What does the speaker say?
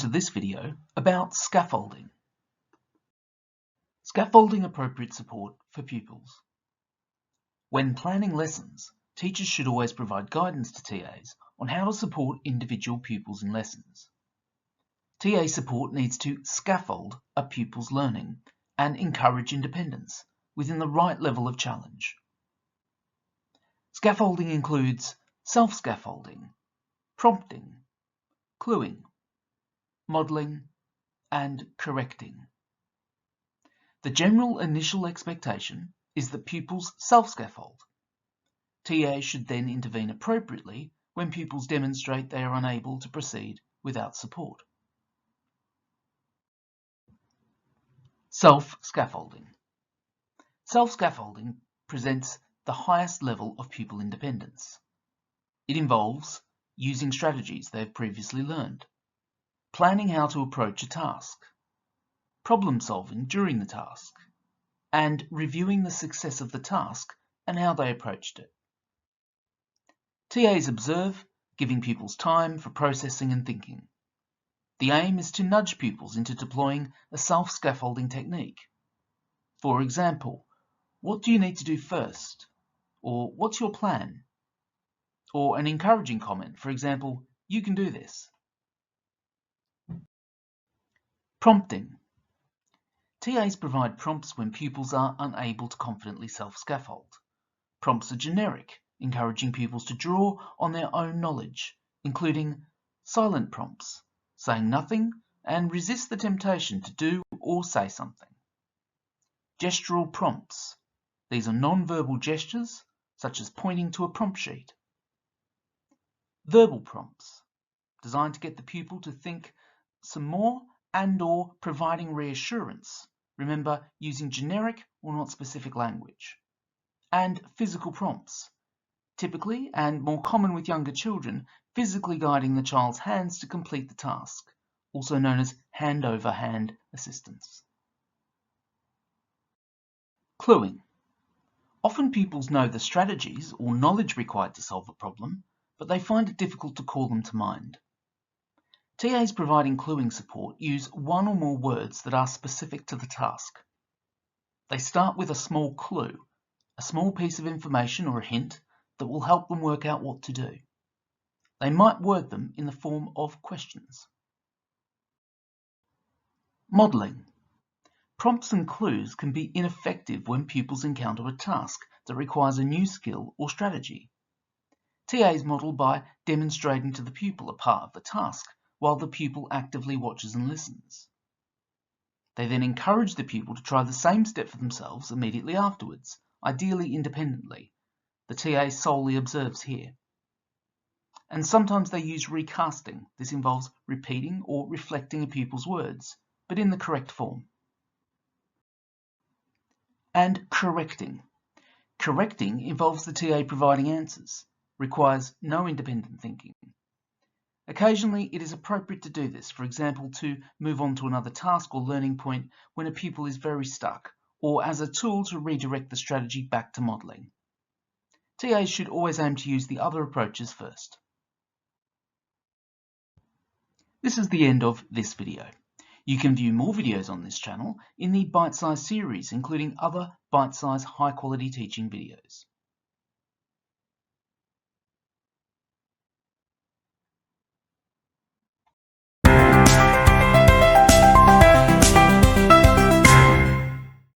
to this video about scaffolding. Scaffolding appropriate support for pupils. When planning lessons, teachers should always provide guidance to TAs on how to support individual pupils in lessons. TA support needs to scaffold a pupil's learning and encourage independence within the right level of challenge. Scaffolding includes self-scaffolding, prompting, cluing, modelling, and correcting. The general initial expectation is that pupils self-scaffold. TA should then intervene appropriately when pupils demonstrate they are unable to proceed without support. Self-scaffolding. Self-scaffolding presents the highest level of pupil independence. It involves using strategies they have previously learned, planning how to approach a task, problem solving during the task, and reviewing the success of the task and how they approached it. TAs observe, giving pupils time for processing and thinking. The aim is to nudge pupils into deploying a self-scaffolding technique. For example, what do you need to do first? Or what's your plan? Or an encouraging comment, for example, you can do this. Prompting. TAs provide prompts when pupils are unable to confidently self-scaffold. Prompts are generic, encouraging pupils to draw on their own knowledge, including silent prompts, saying nothing and resist the temptation to do or say something. Gestural prompts. These are non-verbal gestures, such as pointing to a prompt sheet. Verbal prompts, designed to get the pupil to think some more and/or providing reassurance. Remember, using generic or not specific language. And physical prompts, typically and more common with younger children, physically guiding the child's hands to complete the task, also known as hand-over-hand assistance. Cluing. Often pupils know the strategies or knowledge required to solve a problem, but they find it difficult to call them to mind. TAs providing cluing support use one or more words that are specific to the task. They start with a small clue, a small piece of information or a hint that will help them work out what to do. They might word them in the form of questions. Modelling. Prompts and clues can be ineffective when pupils encounter a task that requires a new skill or strategy. TAs model by demonstrating to the pupil a part of the task while the pupil actively watches and listens. They then encourage the pupil to try the same step for themselves immediately afterwards, ideally independently. The TA solely observes here. And sometimes they use recasting. This involves repeating or reflecting a pupil's words, but in the correct form. And correcting. Correcting involves the TA providing answers, requires no independent thinking. Occasionally, it is appropriate to do this, for example, to move on to another task or learning point when a pupil is very stuck, or as a tool to redirect the strategy back to modelling. TAs should always aim to use the other approaches first. This is the end of this video. You can view more videos on this channel in the bite-sized series, including other bite-sized high-quality teaching videos.